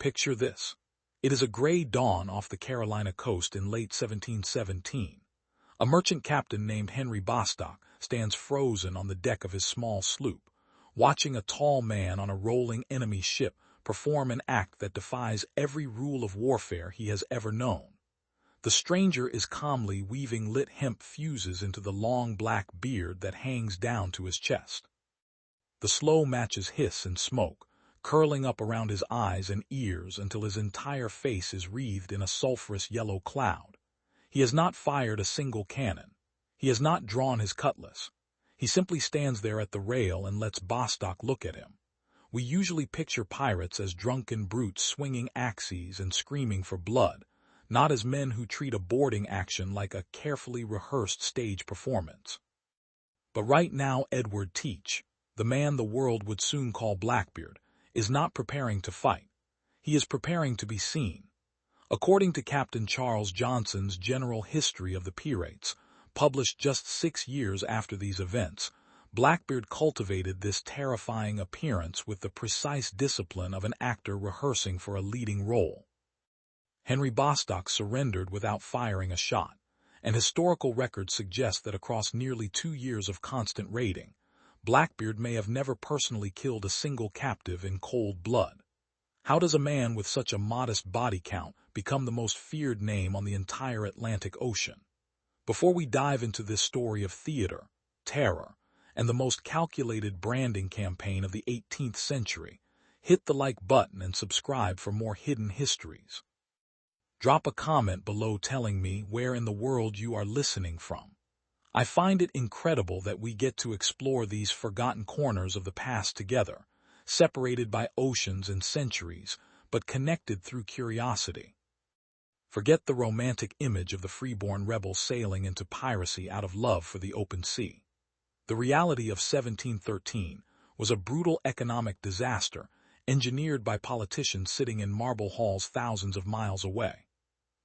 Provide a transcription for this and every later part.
Picture this. It is a gray dawn off the Carolina coast in late 1717. A merchant captain named Henry Bostock stands frozen on the deck of his small sloop, watching a tall man on a rolling enemy ship perform an act that defies every rule of warfare he has ever known. The stranger is calmly weaving lit hemp fuses into the long black beard that hangs down to his chest. The slow matches hiss and smoke, curling up around his eyes and ears until his entire face is wreathed in a sulphurous yellow cloud. He has not fired a single cannon. He has not drawn his cutlass. He simply stands there at the rail and lets Bostock look at him. We usually picture pirates as drunken brutes swinging axes and screaming for blood, not as men who treat a boarding action like a carefully rehearsed stage performance. But right now Edward Teach, the man the world would soon call Blackbeard, is not preparing to fight. He is preparing to be seen. According to Captain Charles Johnson's General History of the Pirates, published just 6 years after these events, Blackbeard cultivated this terrifying appearance with the precise discipline of an actor rehearsing for a leading role. Henry Bostock surrendered without firing a shot, and historical records suggest that across nearly 2 years of constant raiding, Blackbeard may have never personally killed a single captive in cold blood. How does a man with such a modest body count become the most feared name on the entire Atlantic Ocean? Before we dive into this story of theater, terror, and the most calculated branding campaign of the 18th century, hit the like button and subscribe for more hidden histories. Drop a comment below telling me where in the world you are listening from. I find it incredible that we get to explore these forgotten corners of the past together, separated by oceans and centuries, but connected through curiosity. Forget the romantic image of the freeborn rebel sailing into piracy out of love for the open sea. The reality of 1713 was a brutal economic disaster engineered by politicians sitting in marble halls thousands of miles away.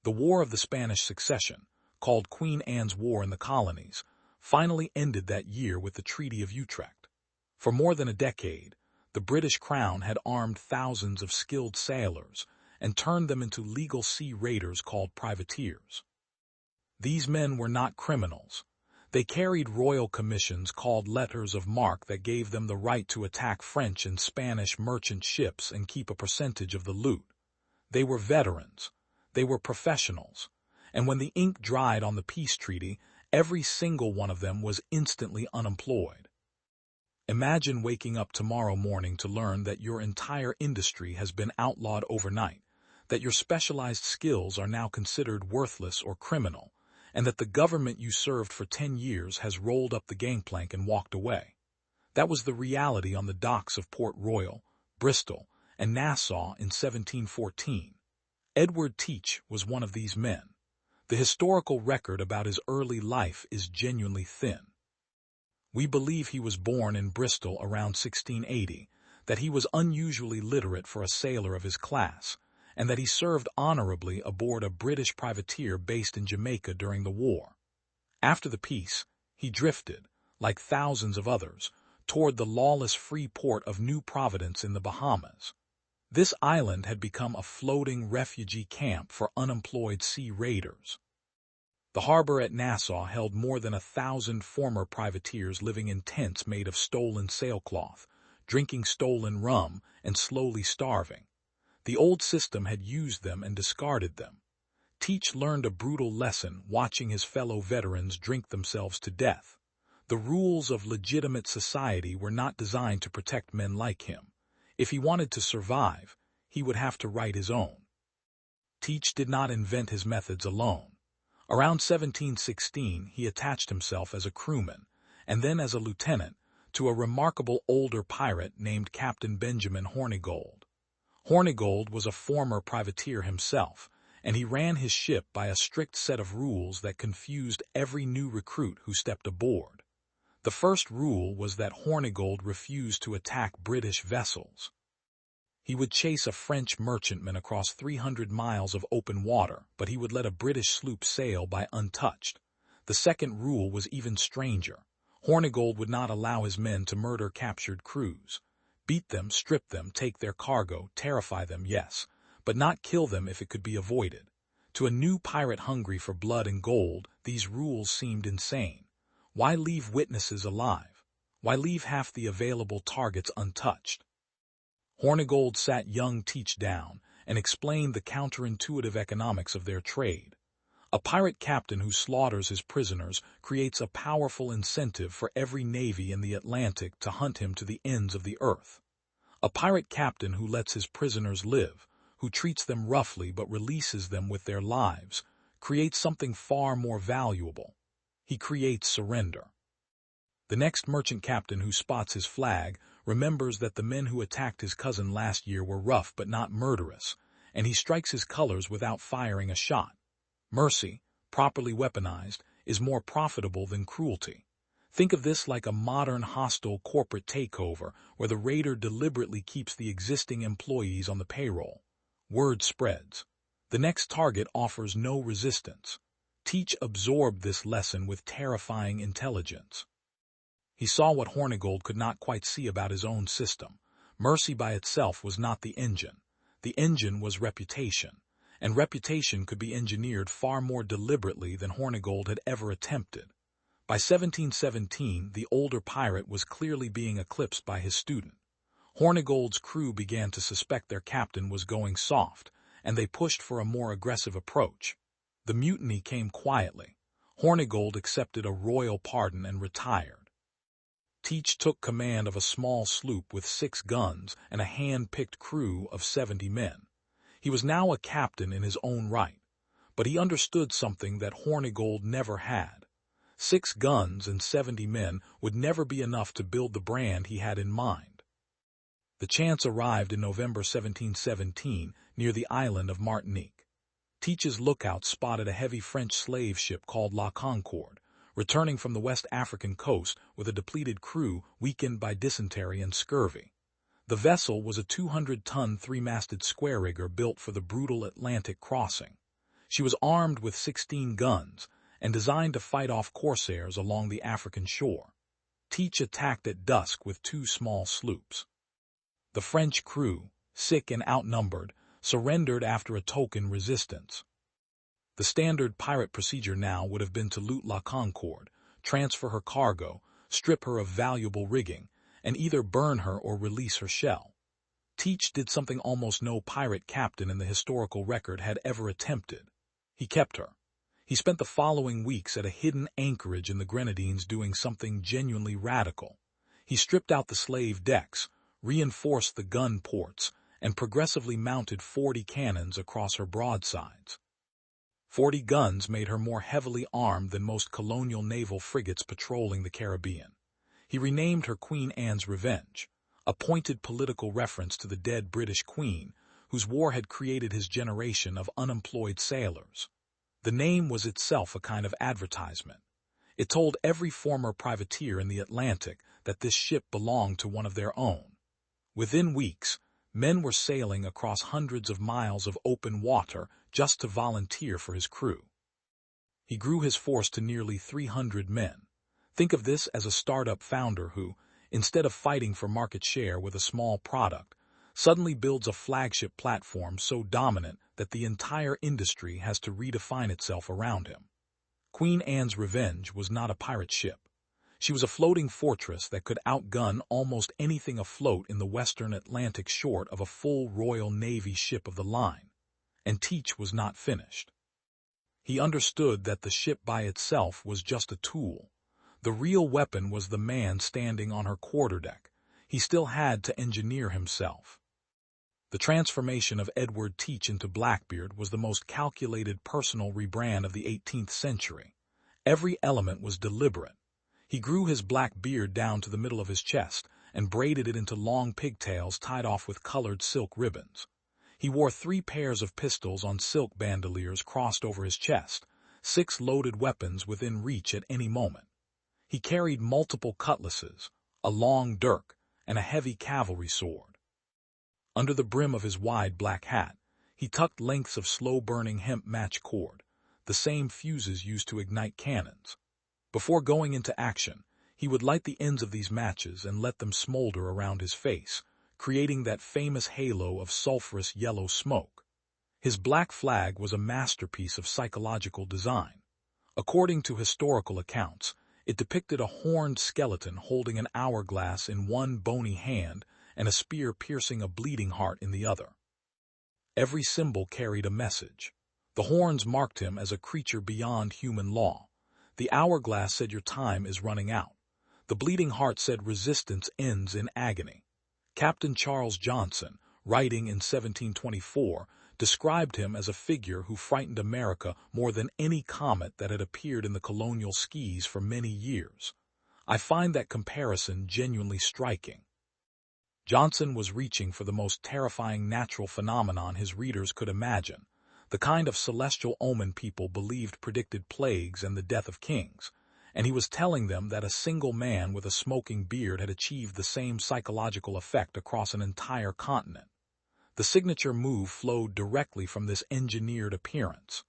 The War of the Spanish Succession, called Queen Anne's War in the Colonies, finally ended that year with the Treaty of Utrecht. For more than a decade, the British Crown had armed thousands of skilled sailors and turned them into legal sea raiders called privateers. These men were not criminals. They carried royal commissions called letters of marque that gave them the right to attack French and Spanish merchant ships and keep a percentage of the loot. They were veterans. They were professionals. And when the ink dried on the peace treaty, every single one of them was instantly unemployed. Imagine waking up tomorrow morning to learn that your entire industry has been outlawed overnight, that your specialized skills are now considered worthless or criminal, and that the government you served for 10 years has rolled up the gangplank and walked away. That was the reality on the docks of Port Royal, Bristol, and Nassau in 1714. Edward Teach was one of these men. The historical record about his early life is genuinely thin. We believe he was born in Bristol around 1680, that he was unusually literate for a sailor of his class, and that he served honorably aboard a British privateer based in Jamaica during the war. After the peace, he drifted, like thousands of others, toward the lawless free port of New Providence in the Bahamas. This island had become a floating refugee camp for unemployed sea raiders. The harbor at Nassau held more than 1,000 former privateers living in tents made of stolen sailcloth, drinking stolen rum, and slowly starving. The old system had used them and discarded them. Teach learned a brutal lesson watching his fellow veterans drink themselves to death. The rules of legitimate society were not designed to protect men like him. If he wanted to survive, he would have to write his own. Teach did not invent his methods alone. Around 1716, he attached himself as a crewman, and then as a lieutenant, to a remarkable older pirate named Captain Benjamin Hornigold. Hornigold was a former privateer himself, and he ran his ship by a strict set of rules that confused every new recruit who stepped aboard. The first rule was that Hornigold refused to attack British vessels. He would chase a French merchantman across 300 miles of open water, but he would let a British sloop sail by untouched. The second rule was even stranger. Hornigold would not allow his men to murder captured crews. Beat them, strip them, take their cargo, terrify them, yes, but not kill them if it could be avoided. To a new pirate hungry for blood and gold, these rules seemed insane. Why leave witnesses alive? Why leave half the available targets untouched? Hornigold sat young Teach down and explained the counterintuitive economics of their trade. A pirate captain who slaughters his prisoners creates a powerful incentive for every navy in the Atlantic to hunt him to the ends of the earth. A pirate captain who lets his prisoners live, who treats them roughly but releases them with their lives, creates something far more valuable. He creates surrender. The next merchant captain who spots his flag remembers that the men who attacked his cousin last year were rough but not murderous, and he strikes his colors without firing a shot. Mercy, properly weaponized, is more profitable than cruelty. Think of this like a modern hostile corporate takeover where the raider deliberately keeps the existing employees on the payroll. Word spreads. The next target offers no resistance. Teach absorbed this lesson with terrifying intelligence. He saw what Hornigold could not quite see about his own system. Mercy by itself was not the engine. The engine was reputation, and reputation could be engineered far more deliberately than Hornigold had ever attempted. By 1717, the older pirate was clearly being eclipsed by his student. Hornigold's crew began to suspect their captain was going soft, and they pushed for a more aggressive approach. The mutiny came quietly. Hornigold accepted a royal pardon and retired. Teach took command of a small sloop with 6 guns and a hand-picked crew of 70 men. He was now a captain in his own right, but he understood something that Hornigold never had. 6 guns and 70 men would never be enough to build the brand he had in mind. The chance arrived in November 1717 near the island of Martinique. Teach's lookout spotted a heavy French slave ship called La Concorde, returning from the West African coast with a depleted crew weakened by dysentery and scurvy. The vessel was a 200-ton 3-masted square-rigger built for the brutal Atlantic crossing. She was armed with 16 guns and designed to fight off corsairs along the African shore. Teach attacked at dusk with 2 small sloops. The French crew, sick and outnumbered, surrendered after a token resistance. The standard pirate procedure now would have been to loot La Concorde, transfer her cargo, strip her of valuable rigging, and either burn her or release her shell. Teach did something almost no pirate captain in the historical record had ever attempted. He kept her. He spent the following weeks at a hidden anchorage in the Grenadines doing something genuinely radical. He stripped out the slave decks, reinforced the gun ports, and progressively mounted 40 cannons across her broadsides. 40 guns made her more heavily armed than most colonial naval frigates patrolling the Caribbean. He renamed her Queen Anne's Revenge, a pointed political reference to the dead British Queen, whose war had created his generation of unemployed sailors. The name was itself a kind of advertisement. It told every former privateer in the Atlantic that this ship belonged to one of their own. Within weeks, men were sailing across hundreds of miles of open water just to volunteer for his crew. He grew his force to nearly 300 men. Think of this as a startup founder who, instead of fighting for market share with a small product, suddenly builds a flagship platform so dominant that the entire industry has to redefine itself around him. Queen Anne's Revenge was not a pirate ship. She was a floating fortress that could outgun almost anything afloat in the western Atlantic short of a full Royal Navy ship of the line. And Teach was not finished. He understood that the ship by itself was just a tool. The real weapon was the man standing on her quarterdeck. He still had to engineer himself. The transformation of Edward Teach into Blackbeard was the most calculated personal rebrand of the 18th century. Every element was deliberate. He grew his black beard down to the middle of his chest and braided it into long pigtails tied off with colored silk ribbons. He wore 3 pairs of pistols on silk bandoliers crossed over his chest, 6 loaded weapons within reach at any moment. He carried multiple cutlasses, a long dirk, and a heavy cavalry sword. Under the brim of his wide black hat, he tucked lengths of slow-burning hemp match cord, the same fuses used to ignite cannons. Before going into action, he would light the ends of these matches and let them smolder around his face, creating that famous halo of sulphurous yellow smoke. His black flag was a masterpiece of psychological design. According to historical accounts, it depicted a horned skeleton holding an hourglass in one bony hand and a spear piercing a bleeding heart in the other. Every symbol carried a message. The horns marked him as a creature beyond human law. The hourglass said your time is running out. The bleeding heart said resistance ends in agony. Captain Charles Johnson, writing in 1724, described him as a figure who frightened America more than any comet that had appeared in the colonial skies for many years. I find that comparison genuinely striking. Johnson was reaching for the most terrifying natural phenomenon his readers could imagine, the kind of celestial omen people believed predicted plagues and the death of kings, and he was telling them that a single man with a smoking beard had achieved the same psychological effect across an entire continent. The signature move flowed directly from this engineered appearance.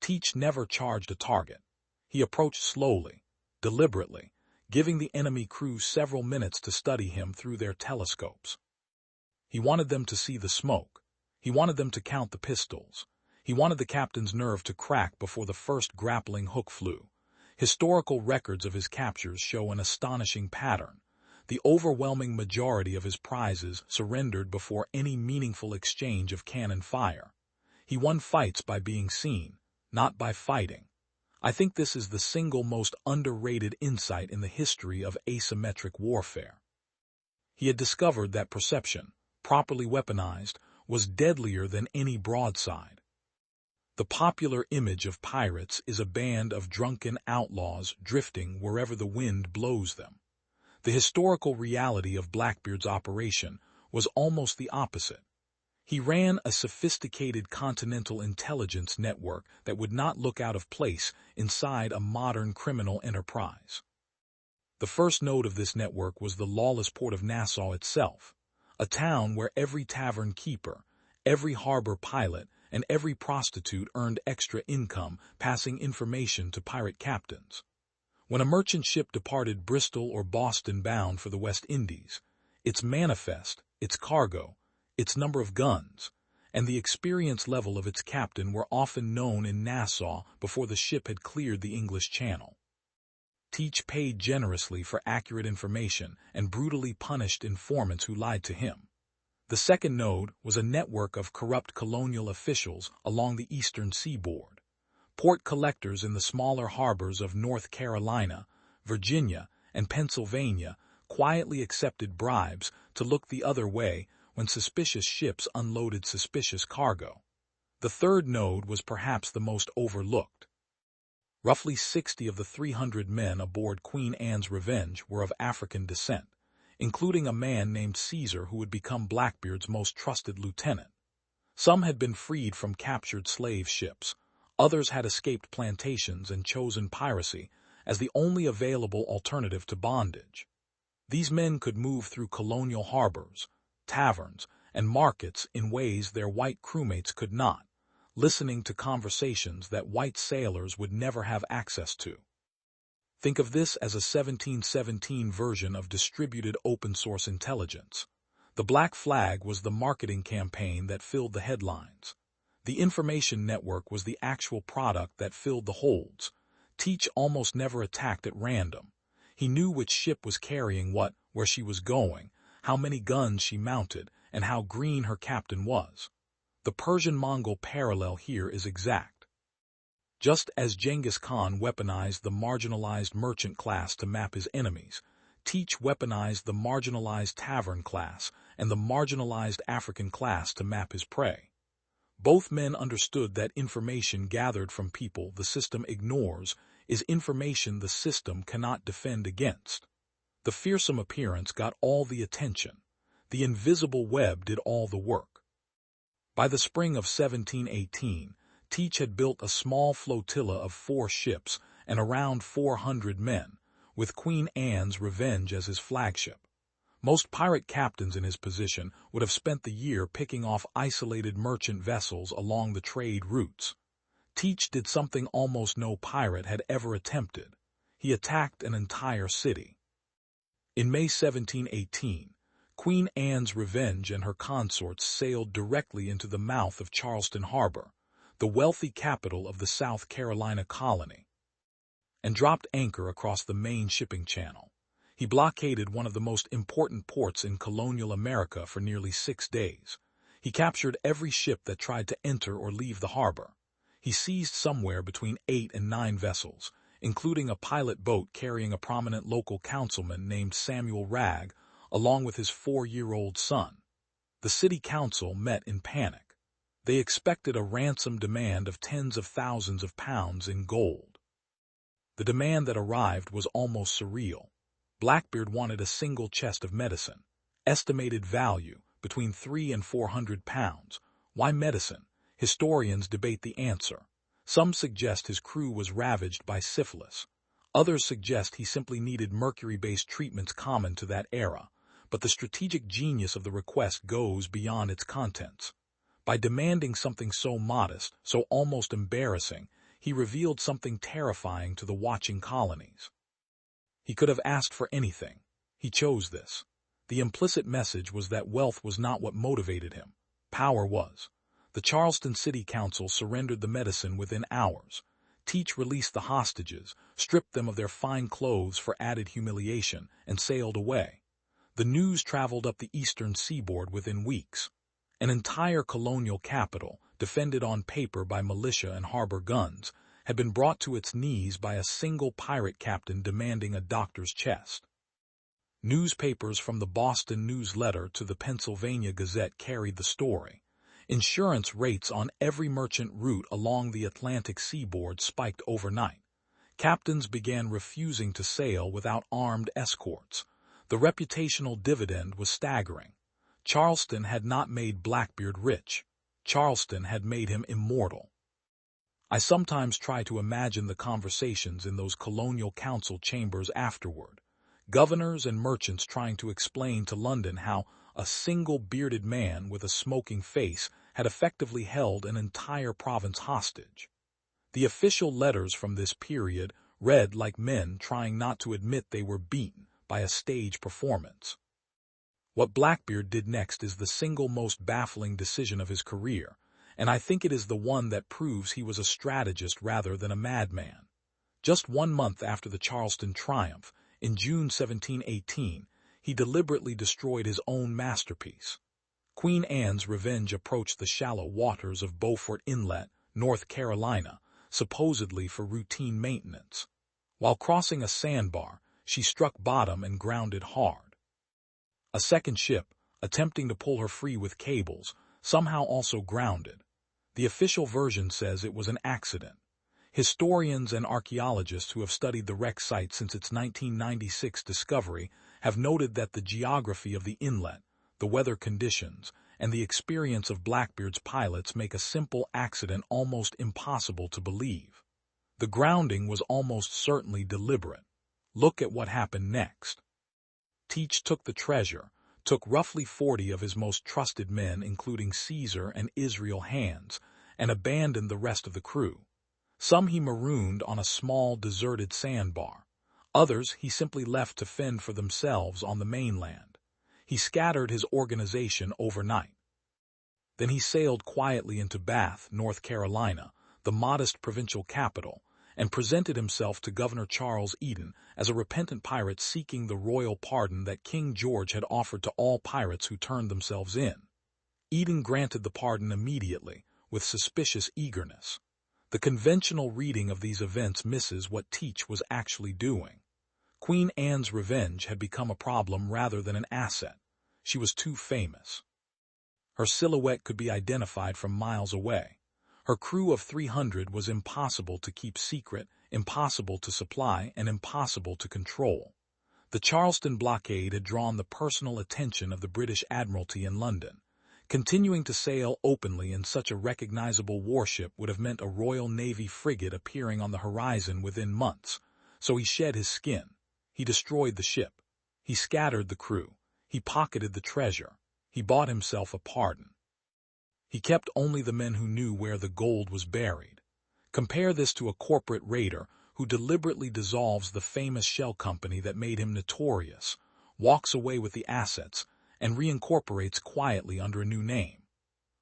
Teach never charged a target. He approached slowly, deliberately, giving the enemy crew several minutes to study him through their telescopes. He wanted them to see the smoke. He wanted them to count the pistols. He wanted the captain's nerve to crack before the first grappling hook flew. Historical records of his captures show an astonishing pattern. The overwhelming majority of his prizes surrendered before any meaningful exchange of cannon fire. He won fights by being seen, not by fighting. I think this is the single most underrated insight in the history of asymmetric warfare. He had discovered that perception, properly weaponized, was deadlier than any broadside. The popular image of pirates is a band of drunken outlaws drifting wherever the wind blows them. The historical reality of Blackbeard's operation was almost the opposite. He ran a sophisticated continental intelligence network that would not look out of place inside a modern criminal enterprise. The first node of this network was the lawless port of Nassau itself, a town where every tavern keeper, every harbor pilot, and every prostitute earned extra income passing information to pirate captains. When a merchant ship departed Bristol or Boston bound for the West Indies, its manifest, its cargo, its number of guns, and the experience level of its captain were often known in Nassau before the ship had cleared the English Channel. Teach paid generously for accurate information and brutally punished informants who lied to him. The second node was a network of corrupt colonial officials along the eastern seaboard. Port collectors in the smaller harbors of North Carolina, Virginia, and Pennsylvania quietly accepted bribes to look the other way when suspicious ships unloaded suspicious cargo. The third node was perhaps the most overlooked. Roughly 60 of the 300 men aboard Queen Anne's Revenge were of African descent, including a man named Caesar who would become Blackbeard's most trusted lieutenant. Some had been freed from captured slave ships. Others had escaped plantations and chosen piracy as the only available alternative to bondage. These men could move through colonial harbors, taverns, and markets in ways their white crewmates could not, listening to conversations that white sailors would never have access to. Think of this as a 1717 version of distributed open-source intelligence. The Black Flag was the marketing campaign that filled the headlines. The information network was the actual product that filled the holds. Teach almost never attacked at random. He knew which ship was carrying what, where she was going, how many guns she mounted, and how green her captain was. The Persian-Mongol parallel here is exact. Just as Genghis Khan weaponized the marginalized merchant class to map his enemies, Teach weaponized the marginalized tavern class and the marginalized African class to map his prey. Both men understood that information gathered from people the system ignores is information the system cannot defend against. The fearsome appearance got all the attention. The invisible web did all the work. By the spring of 1718, Teach had built a small flotilla of 4 ships and around 400 men, with Queen Anne's Revenge as his flagship. Most pirate captains in his position would have spent the year picking off isolated merchant vessels along the trade routes. Teach did something almost no pirate had ever attempted. He attacked an entire city. In May 1718, Queen Anne's Revenge and her consorts sailed directly into the mouth of Charleston Harbor, the wealthy capital of the South Carolina colony, and dropped anchor across the main shipping channel. He blockaded one of the most important ports in colonial America for nearly 6 days. He captured every ship that tried to enter or leave the harbor. He seized somewhere between 8 and 9 vessels, including a pilot boat carrying a prominent local councilman named Samuel Wragg, along with his 4-year-old son. The city council met in panic. They expected a ransom demand of tens of thousands of pounds in gold. The demand that arrived was almost surreal. Blackbeard wanted a single chest of medicine, estimated value between 300 and 400 pounds. Why medicine? Historians debate the answer. Some suggest his crew was ravaged by syphilis. Others suggest he simply needed mercury-based treatments common to that era. But the strategic genius of the request goes beyond its contents. By demanding something so modest, so almost embarrassing, he revealed something terrifying to the watching colonies. He could have asked for anything. He chose this. The implicit message was that wealth was not what motivated him. Power was. The Charleston City Council surrendered the medicine within hours. Teach released the hostages, stripped them of their fine clothes for added humiliation, and sailed away. The news traveled up the eastern seaboard within weeks. An entire colonial capital, defended on paper by militia and harbor guns, had been brought to its knees by a single pirate captain demanding a doctor's chest. Newspapers from the Boston News-Letter to the Pennsylvania Gazette carried the story. Insurance rates on every merchant route along the Atlantic seaboard spiked overnight. Captains began refusing to sail without armed escorts. The reputational dividend was staggering. Charleston had not made Blackbeard rich. Charleston had made him immortal. I sometimes try to imagine the conversations in those colonial council chambers afterward. Governors and merchants trying to explain to London how a single bearded man with a smoking face had effectively held an entire province hostage. The official letters from this period read like men trying not to admit they were beaten by a stage performance. What Blackbeard did next is the single most baffling decision of his career, and I think it is the one that proves he was a strategist rather than a madman. Just 1 month after the Charleston triumph, in June 1718, he deliberately destroyed his own masterpiece. Queen Anne's Revenge approached the shallow waters of Beaufort Inlet, North Carolina, supposedly for routine maintenance. While crossing a sandbar, she struck bottom and grounded hard. A second ship, attempting to pull her free with cables, somehow also grounded. The official version says it was an accident. Historians and archaeologists who have studied the wreck site since its 1996 discovery have noted that the geography of the inlet, the weather conditions, and the experience of Blackbeard's pilots make a simple accident almost impossible to believe. The grounding was almost certainly deliberate. Look at what happened next. Teach took the treasure, took roughly 40 of his most trusted men, including Caesar and Israel Hands, and abandoned the rest of the crew. Some he marooned on a small, deserted sandbar. Others he simply left to fend for themselves on the mainland. He scattered his organization overnight. Then he sailed quietly into Bath, North Carolina, the modest provincial capital, and presented himself to Governor Charles Eden as a repentant pirate seeking the royal pardon that King George had offered to all pirates who turned themselves in. Eden granted the pardon immediately, with suspicious eagerness. The conventional reading of these events misses what Teach was actually doing. Queen Anne's Revenge had become a problem rather than an asset. She was too famous. Her silhouette could be identified from miles away. Her crew of 300 was impossible to keep secret, impossible to supply, and impossible to control. The Charleston blockade had drawn the personal attention of the British Admiralty in London. Continuing to sail openly in such a recognizable warship would have meant a Royal Navy frigate appearing on the horizon within months. So he shed his skin. He destroyed the ship. He scattered the crew. He pocketed the treasure. He bought himself a pardon. He kept only the men who knew where the gold was buried. Compare this to a corporate raider who deliberately dissolves the famous shell company that made him notorious, walks away with the assets, and reincorporates quietly under a new name.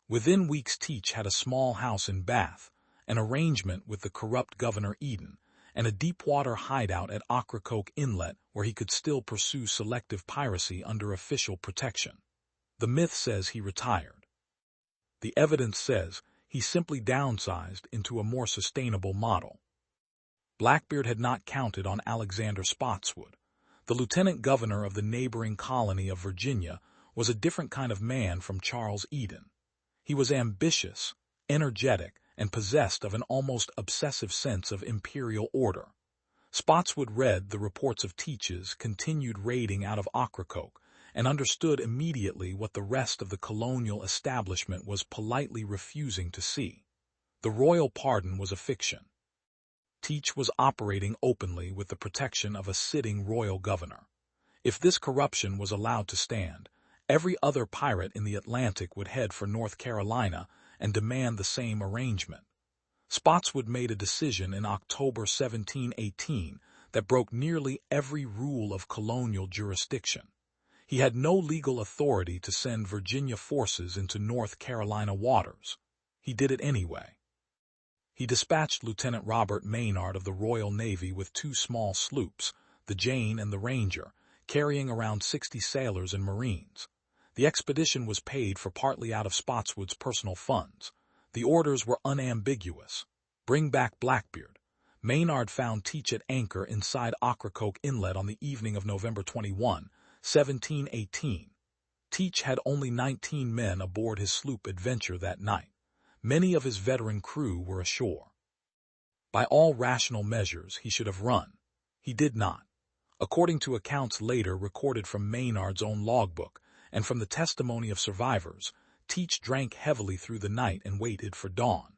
Within weeks, Teach had a small house in Bath, an arrangement with the corrupt Governor Eden, and a deep-water hideout at Ocracoke Inlet where he could still pursue selective piracy under official protection. The myth says he retired. The evidence says he simply downsized into a more sustainable model. Blackbeard had not counted on Alexander Spotswood. The lieutenant governor of the neighboring colony of Virginia was a different kind of man from Charles Eden. He was ambitious, energetic, and possessed of an almost obsessive sense of imperial order. Spotswood read the reports of Teach's continued raiding out of Ocracoke and understood immediately what the rest of the colonial establishment was politely refusing to see. The royal pardon was a fiction. Teach was operating openly with the protection of a sitting royal governor. If this corruption was allowed to stand, every other pirate in the Atlantic would head for North Carolina and demand the same arrangement. Spotswood made a decision in October 1718 that broke nearly every rule of colonial jurisdiction. He had no legal authority to send Virginia forces into North Carolina waters. He did it anyway. He dispatched Lieutenant Robert Maynard of the Royal Navy with 2 small sloops, the Jane and the Ranger, carrying around 60 sailors and Marines. The expedition was paid for partly out of Spotswood's personal funds. The orders were unambiguous. Bring back Blackbeard. Maynard found Teach at anchor inside Ocracoke Inlet on the evening of November 21, 1718. Teach had only 19 men aboard his sloop Adventure that night. Many of his veteran crew were ashore. By all rational measures, he should have run. He did not. According to accounts later recorded from Maynard's own logbook and from the testimony of survivors, Teach drank heavily through the night and waited for dawn.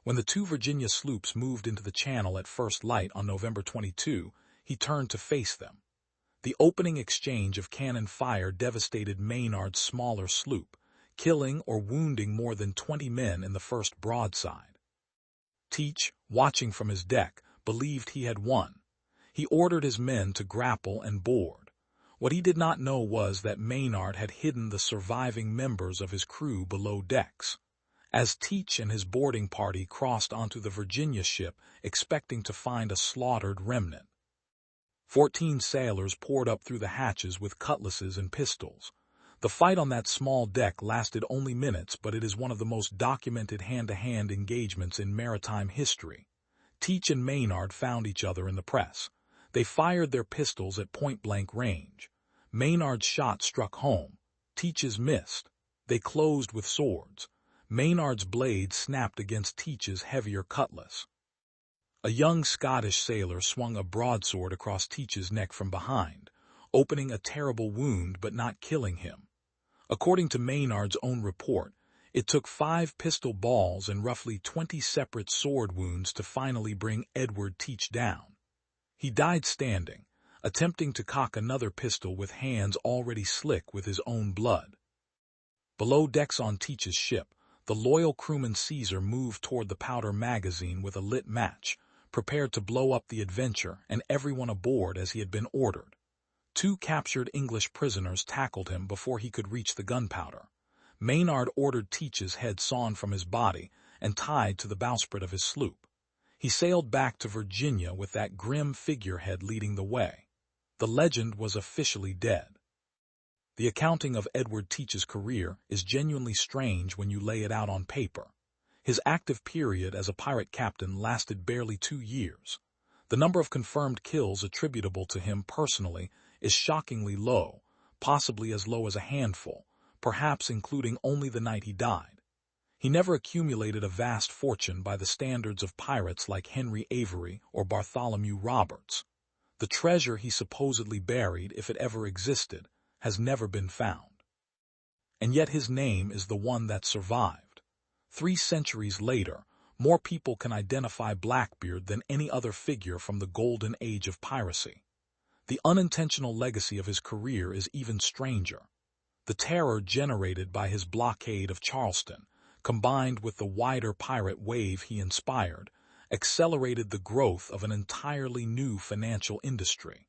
When the 2 Virginia sloops moved into the channel at first light on November 22, he turned to face them. The opening exchange of cannon fire devastated Maynard's smaller sloop, killing or wounding more than 20 men in the first broadside. Teach, watching from his deck, believed he had won. He ordered his men to grapple and board. What he did not know was that Maynard had hidden the surviving members of his crew below decks. As Teach and his boarding party crossed onto the Virginia ship, expecting to find a slaughtered remnant, 14 sailors poured up through the hatches with cutlasses and pistols. The fight on that small deck lasted only minutes, but it is one of the most documented hand-to-hand engagements in maritime history. Teach and Maynard found each other in the press. They fired their pistols at point-blank range. Maynard's shot struck home. Teach's missed. They closed with swords. Maynard's blade snapped against Teach's heavier cutlass. A young Scottish sailor swung a broadsword across Teach's neck from behind, opening a terrible wound but not killing him. According to Maynard's own report, it took 5 pistol balls and roughly 20 separate sword wounds to finally bring Edward Teach down. He died standing, attempting to cock another pistol with hands already slick with his own blood. Below decks on Teach's ship, the loyal crewman Caesar moved toward the powder magazine with a lit match, prepared to blow up the Adventure and everyone aboard as he had been ordered. 2 captured English prisoners tackled him before he could reach the gunpowder. Maynard ordered Teach's head sawn from his body and tied to the bowsprit of his sloop. He sailed back to Virginia with that grim figurehead leading the way. The legend was officially dead. The accounting of Edward Teach's career is genuinely strange when you lay it out on paper. His active period as a pirate captain lasted barely 2 years. The number of confirmed kills attributable to him personally is shockingly low, possibly as low as a handful, perhaps including only the night he died. He never accumulated a vast fortune by the standards of pirates like Henry Avery or Bartholomew Roberts. The treasure he supposedly buried, if it ever existed, has never been found. And yet his name is the one that survived. 3 centuries later, more people can identify Blackbeard than any other figure from the golden age of piracy. The unintentional legacy of his career is even stranger. The terror generated by his blockade of Charleston, combined with the wider pirate wave he inspired, accelerated the growth of an entirely new financial industry.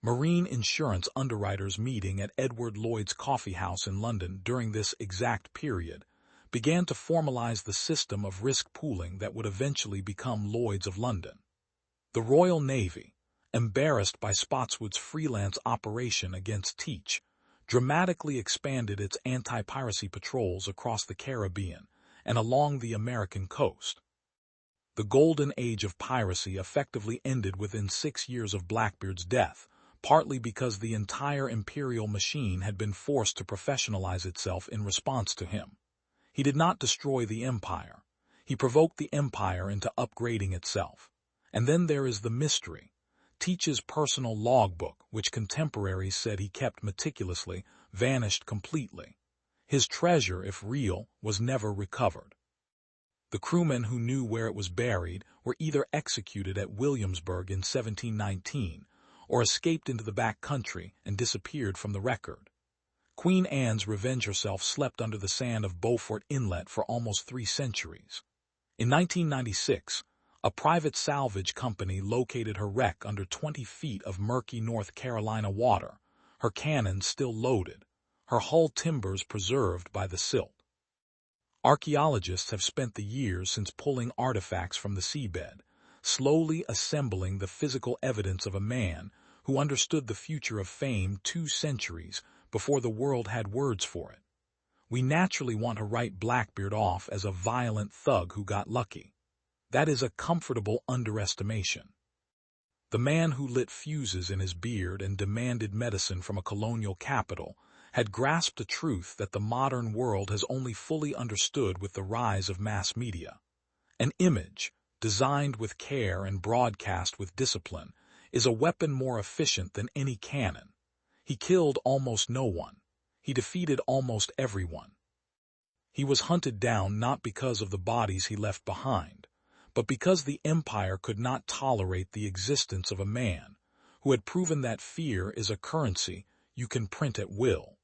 Marine insurance underwriters meeting at Edward Lloyd's Coffee House in London during this exact period began to formalize the system of risk pooling that would eventually become Lloyd's of London. The Royal Navy, embarrassed by Spotswood's freelance operation against Teach, dramatically expanded its anti-piracy patrols across the Caribbean and along the American coast. The golden age of piracy effectively ended within 6 years of Blackbeard's death, partly because the entire imperial machine had been forced to professionalize itself in response to him. He did not destroy the empire. He provoked the empire into upgrading itself. And then there is the mystery. Teach's personal logbook, which contemporaries said he kept meticulously, vanished completely. His treasure, if real, was never recovered. The crewmen who knew where it was buried were either executed at Williamsburg in 1719 or escaped into the back country and disappeared from the record. Queen Anne's Revenge herself slept under the sand of Beaufort Inlet for almost 3 centuries. In 1996, a private salvage company located her wreck under 20 feet of murky North Carolina water, her cannons still loaded, her hull timbers preserved by the silt. Archaeologists have spent the years since pulling artifacts from the seabed, slowly assembling the physical evidence of a man who understood the future of fame 2 centuries before the world had words for it. We naturally want to write Blackbeard off as a violent thug who got lucky. That is a comfortable underestimation. The man who lit fuses in his beard and demanded medicine from a colonial capital had grasped a truth that the modern world has only fully understood with the rise of mass media. An image, designed with care and broadcast with discipline, is a weapon more efficient than any cannon. He killed almost no one. He defeated almost everyone. He was hunted down not because of the bodies he left behind, but because the empire could not tolerate the existence of a man who had proven that fear is a currency you can print at will.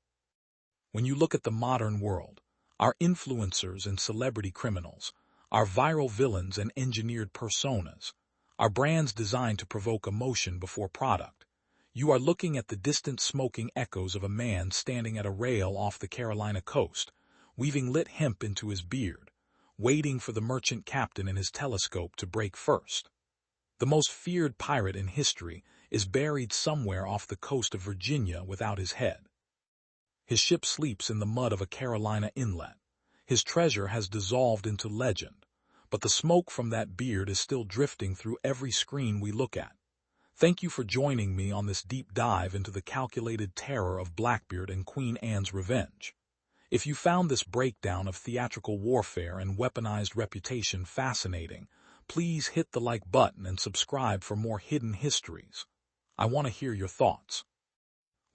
When you look at the modern world, our influencers and celebrity criminals, our viral villains and engineered personas, our brands designed to provoke emotion before product, you are looking at the distant smoking echoes of a man standing at a rail off the Carolina coast, weaving lit hemp into his beard, waiting for the merchant captain and his telescope to break first. The most feared pirate in history is buried somewhere off the coast of Virginia without his head. His ship sleeps in the mud of a Carolina inlet. His treasure has dissolved into legend, but the smoke from that beard is still drifting through every screen we look at. Thank you for joining me on this deep dive into the calculated terror of Blackbeard and Queen Anne's Revenge. If you found this breakdown of theatrical warfare and weaponized reputation fascinating, please hit the like button and subscribe for more hidden histories. I want to hear your thoughts.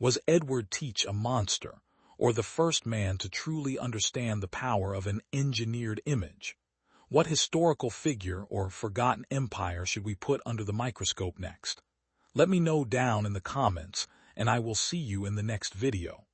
Was Edward Teach a monster, or the first man to truly understand the power of an engineered image? What historical figure or forgotten empire should we put under the microscope next? Let me know down in the comments, and I will see you in the next video.